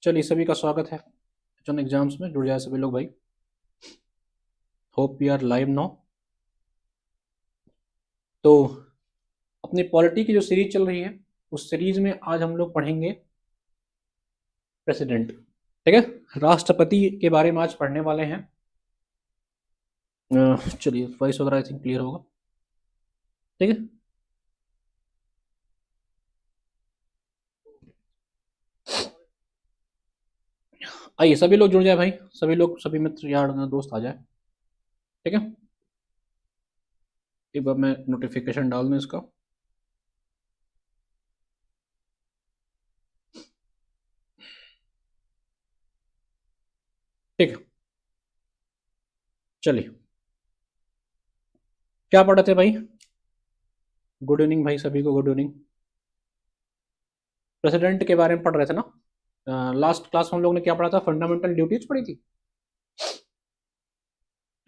चलिए, सभी का स्वागत है एग्जाम्स में। जुड़ जाए सभी लोग भाई। Hope we are live now. तो अपनी पॉलिटी की जो सीरीज चल रही है, उस सीरीज में आज हम लोग पढ़ेंगे प्रेसिडेंट। ठीक है, राष्ट्रपति के बारे में आज पढ़ने वाले हैं। चलिए, वॉइस वगैरह आई थिंक क्लियर होगा। ठीक है, आइए सभी लोग जुड़ जाए भाई। सभी लोग, सभी मित्र, यार दोस्त आ जाए। ठीक है, एक बार मैं नोटिफिकेशन डाल दूं इसका। ठीक है, चलिए, क्या पढ़े थे भाई? गुड इवनिंग भाई, सभी को गुड इवनिंग। प्रेसिडेंट के बारे में पढ़ रहे थे ना। लास्ट क्लास में हम लोग ने क्या पढ़ा था? फंडामेंटल ड्यूटीज पढ़ी थी।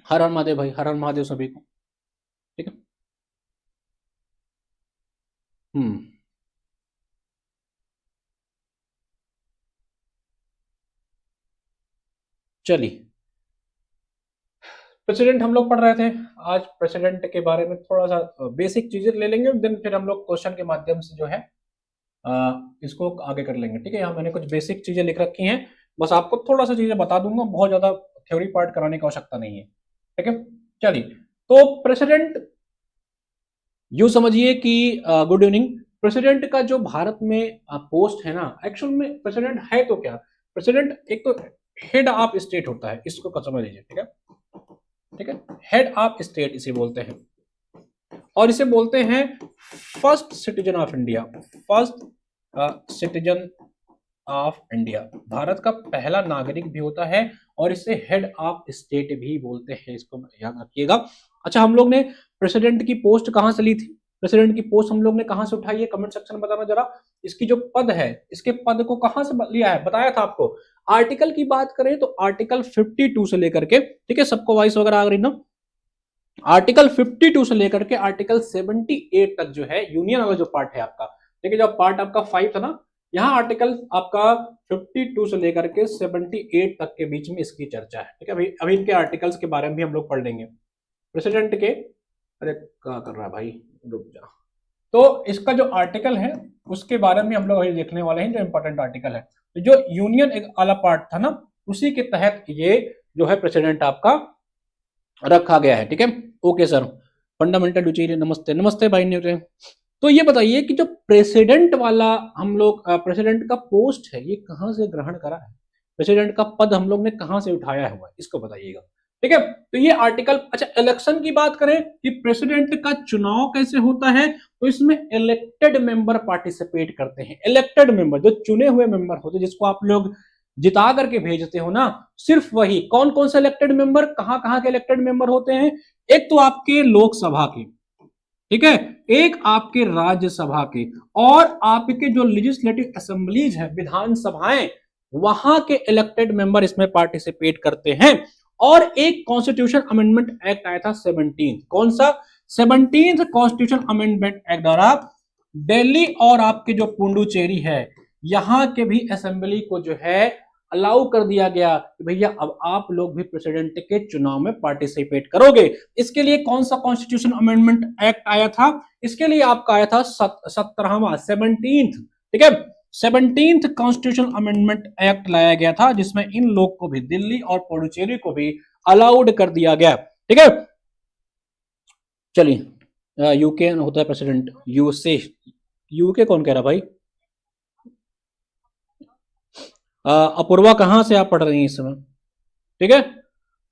हर हर महादेव भाई, हर हर महादेव सभी को। ठीक है। हम्म चलिए, प्रेसिडेंट हम लोग पढ़ रहे थे। आज प्रेसिडेंट के बारे में थोड़ा सा बेसिक चीजें ले लेंगे, देन फिर हम लोग क्वेश्चन के माध्यम से जो है इसको आगे कर लेंगे। ठीक है, यहाँ मैंने कुछ बेसिक चीजें लिख रखी हैं, बस आपको थोड़ा सा चीजें बता दूंगा, बहुत ज्यादा थ्योरी पार्ट कराने की आवश्यकता नहीं है। ठीक है, चलिए। तो प्रेसिडेंट यूं समझिए कि गुड इवनिंग। प्रेसिडेंट का जो भारत में पोस्ट है ना, एक्चुअल में प्रेसिडेंट है तो क्या? प्रेसिडेंट एक तो हेड ऑफ स्टेट होता है, इसको समझ लीजिए। ठीक है, ठीक है, हेड ऑफ स्टेट इसे बोलते हैं, और इसे बोलते हैं first citizen of India. First citizen of India, Bharat का पहला नागरिक भी होता है, और इसे हेड ऑफ स्टेट भी बोलते हैं, इसको याद रखिएगा। अच्छा, हम लोग ने प्रेसिडेंट की पोस्ट कहां से ली थी? प्रेसिडेंट की पोस्ट हम लोग ने कहां से उठाई है? कमेंट सेक्शन में बताना जरा। इसकी जो पद है, इसके पद को कहां से लिया है? बताया था आपको। आर्टिकल की बात करें तो आर्टिकल 52 से लेकर के, ठीक है, सबको वॉइस वगैरह आ गई ना? आर्टिकल 52 से लेकर के आर्टिकल 78 तक जो है, यूनियन वाला जो पार्ट है आपका, ठीक है, जो पार्ट आपका 5 था ना, यहाँ आर्टिकल आपका 52 से लेकर के 78 तक के बीच में इसकी चर्चा है। ठीक है, अभी अभी इनके आर्टिकल्स के बारे में भी हम लोग पढ़ लेंगे। प्रेसिडेंट के, अरे क्या कर रहा है भाई, रुक जा। तो इसका जो आर्टिकल है उसके बारे में हम लोग अभी देखने वाले हैं, जो इंपॉर्टेंट आर्टिकल है। तो जो यूनियन एक वाला पार्ट था ना, उसी के तहत ये जो है प्रेसिडेंट आपका रखा गया है। ठीक है, ओके सर। फंडामेंटल ड्यूटी, नमस्ते नमस्ते भाई न्यूटन। तो ये बताइए कि जो प्रेसिडेंट वाला हम लोग प्रेसिडेंट का पोस्ट है, ये कहां से ग्रहण करा है? प्रेसिडेंट का पद हम लोग ने कहां से उठाया हुआ है, इसको बताइएगा। ठीक है, तो ये आर्टिकल। अच्छा, इलेक्शन की बात करें कि प्रेसिडेंट का चुनाव कैसे होता है, तो इसमें इलेक्टेड मेंबर पार्टिसिपेट करते हैं। इलेक्टेड मेंबर, जो चुने हुए मेंबर होते हैं, जिसको आप लोग जिता करके भेजते हो ना, सिर्फ वही। कौन कौन से इलेक्टेड मेंबर, कहां कहां के इलेक्टेड मेंबर होते हैं? एक तो आपके लोकसभा के, ठीक है, एक आपके राज्यसभा के, और आपके जो लेजिस्लेटिव असेंबलीज है, विधानसभाएं, वहां के इलेक्टेड मेंबर इसमें पार्टिसिपेट करते हैं। और एक कॉन्स्टिट्यूशन अमेंडमेंट एक्ट आया था 17, कौन सा? 17 कॉन्स्टिट्यूशन अमेंडमेंट एक्ट द्वारा दिल्ली और आपके जो पुडुचेरी है, यहां के भी असेंबली को जो है अलाउ कर दिया गया कि भैया अब आप लोग भी प्रेसिडेंट के चुनाव में पार्टिसिपेट करोगे। इसके लिए कौन सा कॉन्स्टिट्यूशन अमेंडमेंट एक्ट आया था? इसके लिए आपका आया था 17वां, 17th। ठीक है, 17th कॉन्स्टिट्यूशन अमेंडमेंट एक्ट लाया गया था, जिसमें इन लोग को भी, दिल्ली और पुडुचेरी को भी अलाउड कर दिया गया। ठीक है, चलिए। यूके होता है प्रेसिडेंट, यूएसए। यूके कौन कह रहा भाई? अपूर्वा, कहां से आप पढ़ रही हैं इस समय? ठीक है,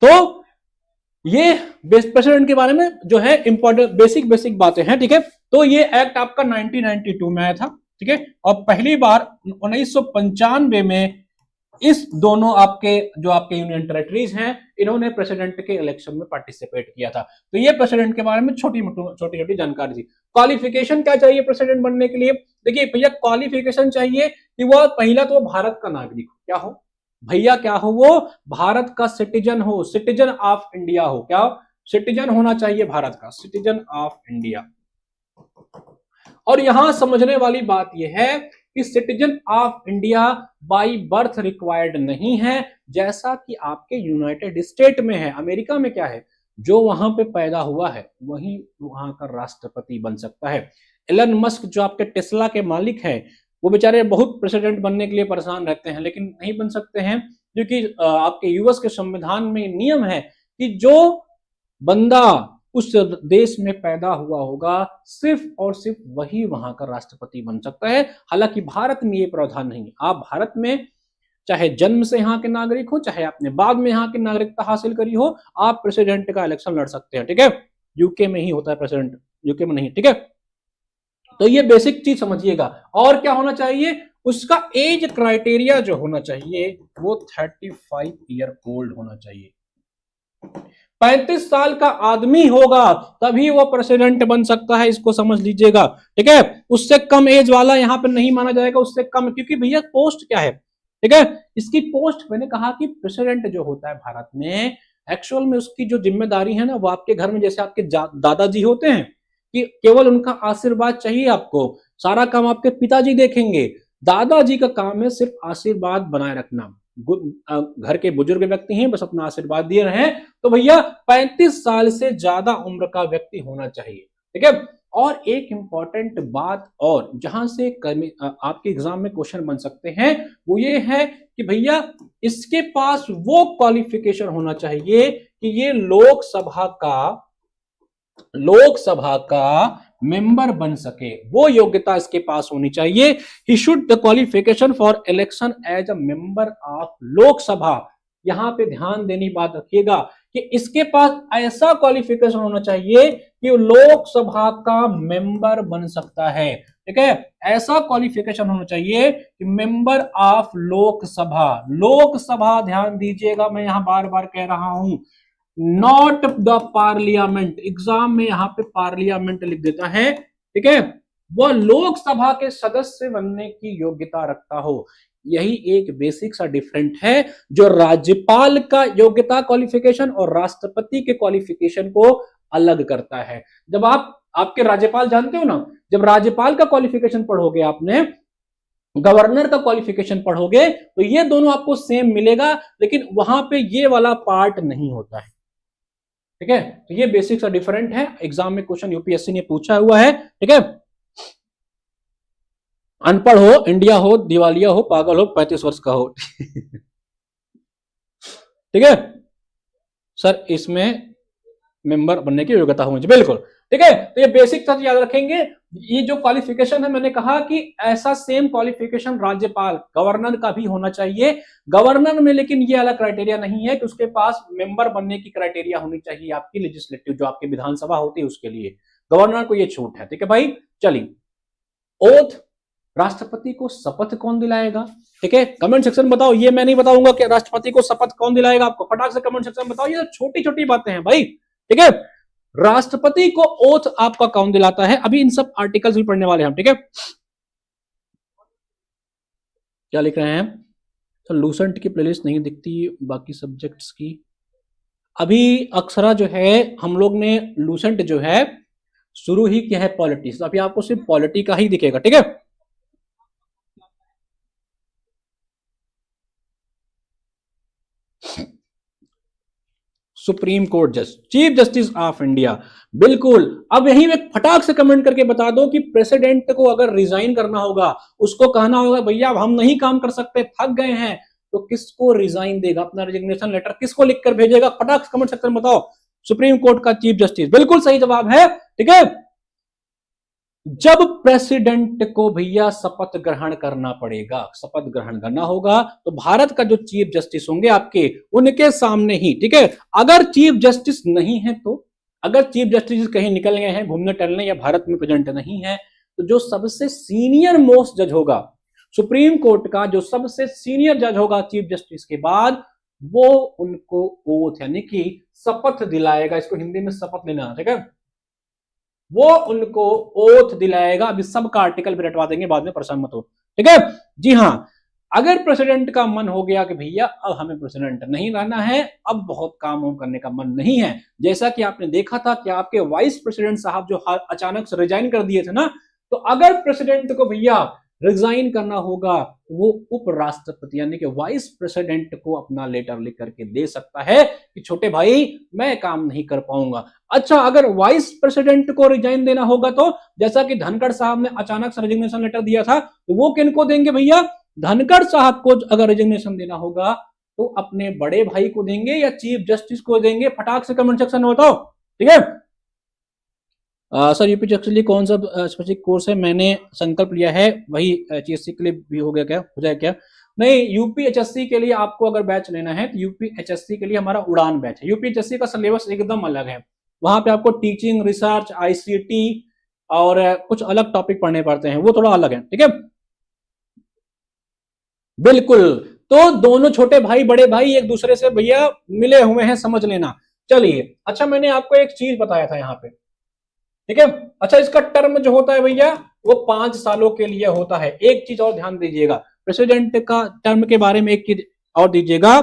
तो ये प्रेसिडेंट के बारे में जो है इंपॉर्टेंट बेसिक बेसिक बातें हैं। ठीक है, तो ये एक्ट आपका 1992 में आया था। ठीक है, और पहली बार 1995 में इस दोनों आपके जो आपके यूनियन टेरिटरीज हैं, इन्होंने प्रेसिडेंट के इलेक्शन में पार्टिसिपेट किया था। तो ये प्रेसिडेंट के बारे में छोटी छोटी जानकारी थी। क्वालिफिकेशन क्या चाहिए प्रेसिडेंट बनने के लिए? देखिए भैया, क्वालिफिकेशन चाहिए कि वह पहला तो भारत का नागरिक हो। क्या हो भैया? क्या हो? वो भारत का सिटीजन हो, सिटीजन ऑफ इंडिया हो। क्या हो? सिटीजन होना चाहिए भारत का, सिटीजन ऑफ इंडिया। और यहां समझने वाली बात यह है कि citizen of India by birth required नहीं है, जैसा कि आपके यूनाइटेड स्टेट में है। अमेरिका में क्या है, जो वहां पे पैदा हुआ है वही वहां का राष्ट्रपति बन सकता है। एलन मस्क जो आपके टेस्ला के मालिक हैं, वो बेचारे बहुत प्रेसिडेंट बनने के लिए परेशान रहते हैं, लेकिन नहीं बन सकते हैं, क्योंकि आपके यूएस के संविधान में नियम है कि जो बंदा उस देश में पैदा हुआ होगा सिर्फ और सिर्फ वही वहां का राष्ट्रपति बन सकता है। हालांकि भारत में ये प्रावधान नहीं है। आप भारत में चाहे जन्म से यहाँ के नागरिक हो, चाहे आपने बाद में यहाँ की नागरिकता हासिल करी हो, आप प्रेसिडेंट का इलेक्शन लड़ सकते हैं, ठीक है। यूके में ही होता है प्रेसिडेंट, यूके में नहीं, ठीक है। तो ये बेसिक चीज समझिएगा। और क्या होना चाहिए, उसका एज क्राइटेरिया जो होना चाहिए वो 35 ईयर ओल्ड होना चाहिए। 35 साल का आदमी होगा तभी वो प्रेसिडेंट बन सकता है, इसको समझ लीजिएगा, ठीक है। उससे कम एज वाला यहां पर नहीं माना जाएगा, उससे कम, क्योंकि भैया पोस्ट क्या है, ठीक है। इसकी पोस्ट, मैंने कहा कि प्रेसिडेंट जो होता है भारत में, एक्चुअल में उसकी जो जिम्मेदारी है ना, वो आपके घर में जैसे आपके दादाजी होते हैं कि केवल उनका आशीर्वाद चाहिए आपको, सारा काम आपके पिताजी देखेंगे। दादाजी का काम है सिर्फ आशीर्वाद बनाए रखना। घर के बुजुर्ग व्यक्ति हैं, बस अपना आशीर्वाद दिए रहे। तो भैया 35 साल से ज्यादा उम्र का व्यक्ति होना चाहिए, ठीक है। और एक इंपॉर्टेंट बात और जहां से आपके एग्जाम में क्वेश्चन बन सकते हैं, वो ये है कि भैया इसके पास वो क्वालिफिकेशन होना चाहिए कि ये लोकसभा का मेंबर बन सके, वो योग्यता इसके पास होनी चाहिए। He should the qualification for election as a member of Lok Sabha. यहां पे ध्यान देनी बात रखिएगा कि इसके पास ऐसा क्वालिफिकेशन होना चाहिए कि वो लोकसभा का मेंबर बन सकता है, ठीक है। ऐसा क्वालिफिकेशन होना चाहिए कि मेंबर ऑफ लोकसभा ध्यान दीजिएगा, मैं यहां बार बार कह रहा हूं, नॉट द पार्लियामेंट। एग्जाम में यहां पे पार्लियामेंट लिख देता है, ठीक है। वह लोकसभा के सदस्य बनने की योग्यता रखता हो। यही एक बेसिक सा डिफरेंट है जो राज्यपाल का योग्यता क्वालिफिकेशन और राष्ट्रपति के क्वालिफिकेशन को अलग करता है। जब आपके राज्यपाल जानते हो ना, जब राज्यपाल का क्वालिफिकेशन पढ़ोगे, आपने गवर्नर का क्वालिफिकेशन पढ़ोगे, तो ये दोनों आपको सेम मिलेगा, लेकिन वहां पे ये वाला पार्ट नहीं होता है, ठीक है। तो ये बेसिक सा डिफरेंट है, एग्जाम में क्वेश्चन यूपीएससी ने पूछा हुआ है, ठीक है। अनपढ़ हो, इंडिया हो, दिवालिया हो, पागल हो, 35 वर्ष का हो, ठीक है सर, इसमें मेंबर बनने की योग्यता होनी चाहिए, बिल्कुल, ठीक है। तो ये बेसिक चीज याद रखेंगे। ये जो क्वालिफिकेशन है, मैंने कहा कि ऐसा सेम क्वालिफिकेशन राज्यपाल गवर्नर का भी होना चाहिए। गवर्नर में लेकिन ये वाला क्राइटेरिया नहीं है कि उसके पास मेंबर बनने की क्राइटेरिया होनी चाहिए आपकी लेजिस्लेटिव, जो आपकी विधानसभा होती है उसके लिए गवर्नर को ये छूट है, ठीक है भाई। चलिए, ओथ, राष्ट्रपति को शपथ कौन दिलाएगा, ठीक है। कमेंट सेक्शन बताओ, ये मैं नहीं बताऊंगा कि राष्ट्रपति को शपथ कौन दिलाएगा, आपको फटाक से कमेंट सेक्शन बताओ। ये छोटी छोटी बातें हैं भाई, ठीक है। राष्ट्रपति को ओथ आपका कौन दिलाता है, अभी इन सब आर्टिकल्स भी पढ़ने वाले हैं हम, ठीक है। क्या लिख रहे हैं, तो लूसेंट की प्लेलिस्ट नहीं दिखती बाकी सब्जेक्ट्स की। अभी अक्षरा जो है, हम लोग ने लूसेंट जो है शुरू ही किया है पॉलिटिक्स, अभी आपको सिर्फ पॉलिटी का ही दिखेगा, ठीक है। सुप्रीम कोर्ट जज, चीफ जस्टिस ऑफ इंडिया, बिल्कुल। अब यही में फटाक से कमेंट करके बता दो कि प्रेसिडेंट को अगर रिजाइन करना होगा, उसको कहना होगा भैया हम नहीं काम कर सकते, थक गए हैं, तो किसको रिजाइन देगा, अपना रेजिग्नेशन लेटर किसको लिखकर भेजेगा, फटाक से कमेंट सेक्शन में बताओ। सुप्रीम कोर्ट का चीफ जस्टिस, बिल्कुल सही जवाब है, ठीक है। जब प्रेसिडेंट को भैया शपथ ग्रहण करना पड़ेगा, शपथ ग्रहण करना होगा, तो भारत का जो चीफ जस्टिस होंगे आपके, उनके सामने ही, ठीक है। अगर चीफ जस्टिस नहीं है, तो अगर चीफ जस्टिस कहीं निकल गए हैं घूमने टहलने या भारत में प्रेजेंट नहीं है, तो जो सबसे सीनियर मोस्ट जज होगा सुप्रीम कोर्ट का, जो सबसे सीनियर जज होगा चीफ जस्टिस के बाद, वो उनको ओथ यानी कि शपथ दिलाएगा। इसको हिंदी में शपथ लेना, ठीक है। वो उनको ओथ दिलाएगा। अभी सबका आर्टिकल भी रटवा देंगे, बाद में परेशान मत हो, ठीक है। जी हाँ, अगर प्रेसिडेंट का मन हो गया कि भैया अब हमें प्रेसिडेंट नहीं रहना है, अब बहुत काम वाम करने का मन नहीं है, जैसा कि आपने देखा था कि आपके वाइस प्रेसिडेंट साहब जो अचानक से रिजाइन कर दिए थे ना, तो अगर प्रेसिडेंट को भैया रिजाइन करना होगा, वो उपराष्ट्रपति यानी कि वाइस प्रेसिडेंट को अपना लेटर लिख करके दे सकता है कि छोटे भाई मैं काम नहीं कर पाऊंगा। अच्छा, अगर वाइस प्रेसिडेंट को रिजाइन देना होगा तो जैसा कि धनखड़ साहब ने अचानक से रेजिग्नेशन लेटर दिया था, तो वो किनको देंगे भैया? धनखड़ साहब को अगर रेजिग्नेशन देना होगा तो अपने बड़े भाई को देंगे या चीफ जस्टिस को देंगे? फटाक से कमेंट सेक्शन में बताओ, ठीक है। सर यूपीएससी के लिए कौन सा स्पेसिफिक कोर्स है? मैंने संकल्प लिया है, वही एचएससी के लिए भी हो गया क्या, हो जाए क्या? नहीं, यूपीएचएससी के लिए आपको अगर बैच लेना है तो यूपीएचएससी के लिए हमारा उड़ान बैच है। यूपीएचएससी का सिलेबस एकदम अलग है, वहां पे आपको टीचिंग, रिसर्च, आईसीटी और कुछ अलग टॉपिक पढ़ने पड़ते हैं, वो थोड़ा अलग है, ठीक है। बिल्कुल, तो दोनों छोटे भाई बड़े भाई एक दूसरे से भैया मिले हुए हैं, समझ लेना। चलिए, अच्छा मैंने आपको एक चीज बताया था यहाँ पे, ठीक है। अच्छा, इसका टर्म जो होता है भैया वो 5 सालों के लिए होता है। एक चीज और ध्यान दीजिएगा, प्रेसिडेंट का टर्म के बारे में एक चीज और दीजिएगा,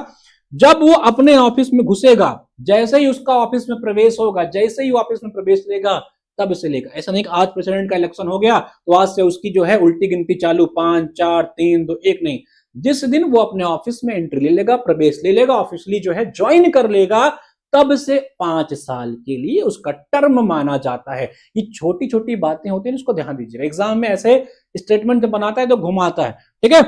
जब वो अपने ऑफिस में घुसेगा, जैसे ही उसका ऑफिस में प्रवेश होगा, जैसे ही वो ऑफिस में प्रवेश लेगा तब से लेगा, ऐसा नहीं कि आज प्रेसिडेंट का इलेक्शन हो गया तो आज से उसकी जो है उल्टी गिनती चालू, 5 4 3 2 1, नहीं। जिस दिन वो अपने ऑफिस में एंट्री ले लेगा, प्रवेश ले लेगा, ऑफिशियली जो है ज्वाइन कर लेगा, तब से 5 साल के लिए उसका टर्म माना जाता है। ये छोटी छोटी बातें होती हैं, इसको ध्यान दीजिएगा, एग्जाम में ऐसे स्टेटमेंट जब बनाता है तो घुमाता है, ठीक है।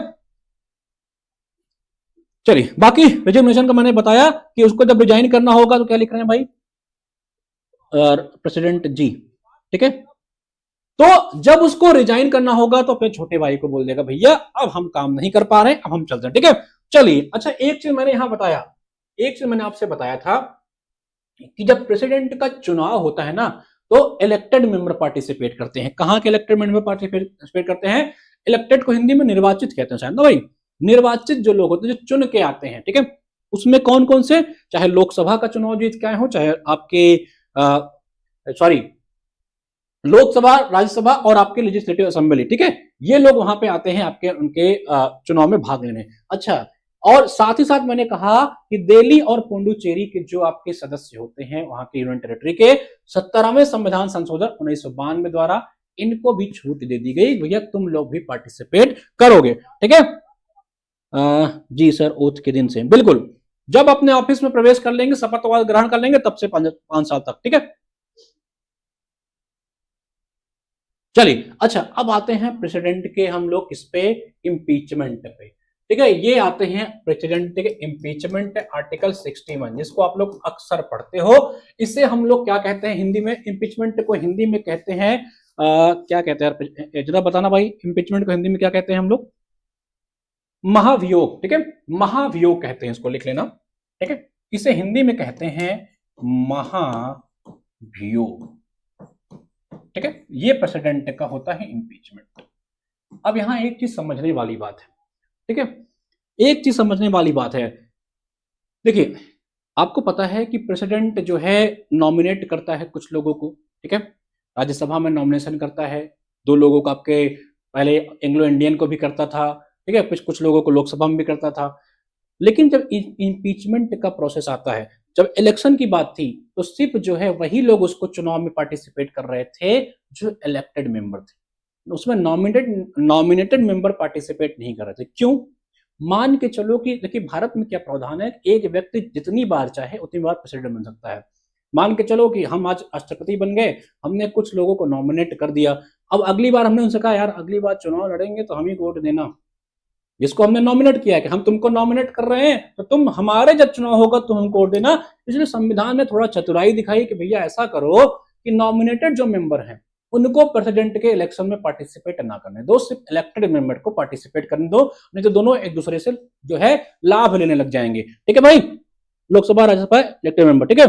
चलिए, बाकी रिजिग्नेशन का मैंने बताया कि उसको जब रिजाइन करना होगा तो क्या लिख रहे हैं भाई? प्रेसिडेंट जी, ठीक है। तो जब उसको रिजाइन करना होगा तो फिर छोटे भाई को बोल देगा भैया अब हम काम नहीं कर पा रहे हैं, अब हम चलते हैं, ठीक है। चलिए, अच्छा एक चीज मैंने यहां बताया, एक चीज मैंने आपसे बताया था कि जब प्रेसिडेंट का चुनाव होता है ना तो इलेक्टेड मेंबर पार्टिसिपेट करते हैं। कहां के इलेक्टेड मेंबर पार्टिसिपेट करते हैं? इलेक्टेड को हिंदी में निर्वाचित कहते हैं शायद ना भाई। निर्वाचित जो लोग होते हैं जो चुन के आते हैं, ठीक है। उसमें कौन कौन से, चाहे लोकसभा का चुनाव जीत के आए हो, चाहे आपके सॉरी लोकसभा, राज्यसभा और आपके लेजिस्लेटिव असेंबली, ठीक है, ये लोग वहां पे आते हैं आपके उनके चुनाव में भाग लेने। अच्छा, और साथ ही साथ मैंने कहा कि दिल्ली और पुडुचेरी के जो आपके सदस्य होते हैं वहां के यूनियन टेरिटरी के 17वें संविधान संशोधन 1992 द्वारा इनको भी छूट दे दी गई, भैया तुम लोग भी पार्टिसिपेट करोगे, ठीक है। जी सर, ओथ के दिन से, बिल्कुल, जब अपने ऑफिस में प्रवेश कर लेंगे, शपथ ग्रहण कर लेंगे, तब से 5 साल तक, ठीक है। चलिए, अच्छा अब आते हैं प्रेसिडेंट के हम लोग किस पे, इम्पीचमेंट पे, ठीक है। ये आते हैं प्रेसिडेंट के इम्पीचमेंट, आर्टिकल 61, जिसको आप लोग अक्सर पढ़ते हो। इसे हम लोग क्या कहते हैं हिंदी में? इम्पीचमेंट को हिंदी में कहते हैं क्या कहते हैं जरा बताना भाई, इम्पीचमेंट को हिंदी में क्या कहते हैं हम लोग? महाभियोग, ठीक है, महाभियोग कहते हैं, इसको लिख लेना, ठीक है। इसे हिंदी में कहते हैं महाभियोग, ठीक है। ये प्रेसिडेंट का होता है इम्पीचमेंट। अब यहां एक चीज समझने वाली बात है, ठीक है, एक चीज समझने वाली बात है। देखिए, आपको पता है कि प्रेसिडेंट जो है नॉमिनेट करता है कुछ लोगों को, ठीक है, राज्यसभा में नॉमिनेशन करता है 2 लोगों को, आपके पहले एंग्लो इंडियन को भी करता था, ठीक है, कुछ कुछ लोगों को लोकसभा में भी करता था। लेकिन जब इम्पीचमेंट का प्रोसेस आता है, जब इलेक्शन की बात थी, तो सिर्फ जो है वही लोग उसको चुनाव में पार्टिसिपेट कर रहे थे जो इलेक्टेड मेंबर थे, उसमें नॉमिनेटेड मेंबर पार्टिसिपेट नहीं कर रहे थे। क्यों? मान के चलो कि देखिए भारत में क्या प्रावधान है, एक व्यक्ति जितनी बार चाहे उतनी बार प्रेसिडेंट बन सकता है। मान के चलो कि हम आज राष्ट्रपति बन गए, हमने कुछ लोगों को नॉमिनेट कर दिया, अब अगली बार हमने उनसे कहा यार अगली बार चुनाव लड़ेंगे तो हम ही वोट देना, जिसको हमने नॉमिनेट किया है कि हम तुमको नॉमिनेट कर रहे हैं तो तुम हमारे जब चुनाव होगा तुम हमको वोट देना। इसलिए संविधान ने थोड़ा चतुराई दिखाई कि भैया ऐसा करो कि नॉमिनेटेड जो मेंबर हैं उनको प्रेसिडेंट के इलेक्शन में पार्टिसिपेट ना करने दो, सिर्फ इलेक्टेड मेंबर को पार्टिसिपेट करने दो, नहीं तो दोनों एक दूसरे से जो है लाभ लेने लग जाएंगे, ठीक है भाई, लोकसभा राज्यसभा इलेक्टेड मेंबर, ठीक है।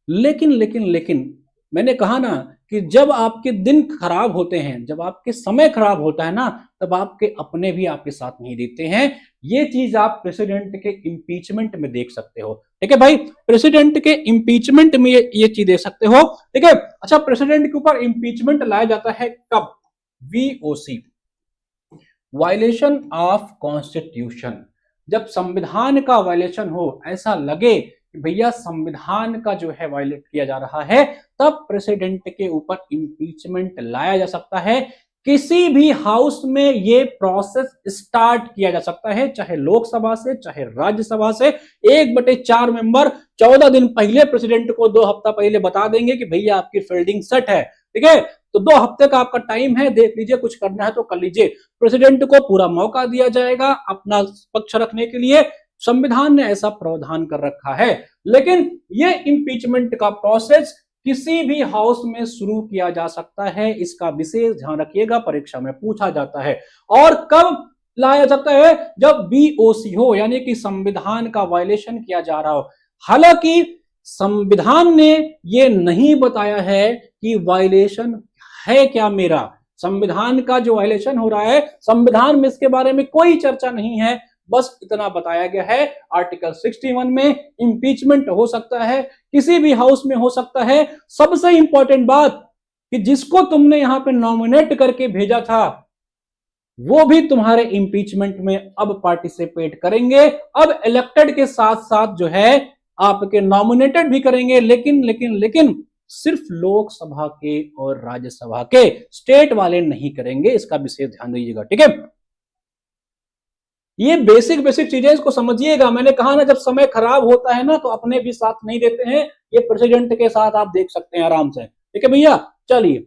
लेकिन लेकिन लेकिन मैंने कहा ना कि जब आपके दिन खराब होते हैं, जब आपके समय खराब होता है ना, तब आपके अपने भी आपके साथ नहीं देते हैं। ये चीज आप प्रेसिडेंट के इम्पीचमेंट में देख सकते हो, ठीक है भाई, प्रेसिडेंट के इम्पीचमेंट में ये चीज देख सकते हो, ठीक है। अच्छा, प्रेसिडेंट के ऊपर इम्पीचमेंट लाया जाता है कब? VOC, वायलेशन ऑफ कॉन्स्टिट्यूशन, जब संविधान का वायलेशन हो, ऐसा लगे कि भैया संविधान का जो है वायलेट किया जा रहा है, तब प्रेसिडेंट के ऊपर इंपीचमेंट लाया जा सकता है। किसी भी हाउस में ये प्रोसेस स्टार्ट किया जा सकता है, चाहे लोकसभा से चाहे राज्यसभा से। 1/4 मेंबर 14 दिन पहले प्रेसिडेंट को 2 हफ्ता पहले बता देंगे कि भैया आपकी फील्डिंग सेट है, ठीक है, तो 2 हफ्ते का आपका टाइम है, देख लीजिए, कुछ करना है तो कर लीजिए। प्रेसिडेंट को पूरा मौका दिया जाएगा अपना पक्ष रखने के लिए, संविधान ने ऐसा प्रावधान कर रखा है। लेकिन ये इंपीचमेंट का प्रोसेस किसी भी हाउस में शुरू किया जा सकता है, इसका विशेष ध्यान रखिएगा, परीक्षा में पूछा जाता है। और कब लाया जाता है? जब बीओसी हो, यानी कि संविधान का वायलेशन किया जा रहा हो। हालांकि संविधान ने यह नहीं बताया है कि वायलेशन है क्या मेरा, संविधान का जो वायलेशन हो रहा है, संविधान में इसके बारे में कोई चर्चा नहीं है। बस इतना बताया गया है, आर्टिकल 61 में इंपीचमेंट हो सकता है, किसी भी हाउस में हो सकता है। सबसे इंपॉर्टेंट बात कि जिसको तुमने यहां पे नॉमिनेट करके भेजा था, वो भी तुम्हारे इंपीचमेंट में अब पार्टिसिपेट करेंगे। अब इलेक्टेड के साथ साथ जो है आपके नॉमिनेटेड भी करेंगे, लेकिन सिर्फ लोकसभा के और राज्यसभा के, स्टेट वाले नहीं करेंगे। इसका विशेष ध्यान दीजिएगा, ठीक है। ये बेसिक चीजें, इसको समझिएगा। मैंने कहा ना, जब समय खराब होता है ना, तो अपने भी साथ नहीं देते हैं। ये प्रेसिडेंट के साथ आप देख सकते हैं आराम से, ठीक है भैया। चलिए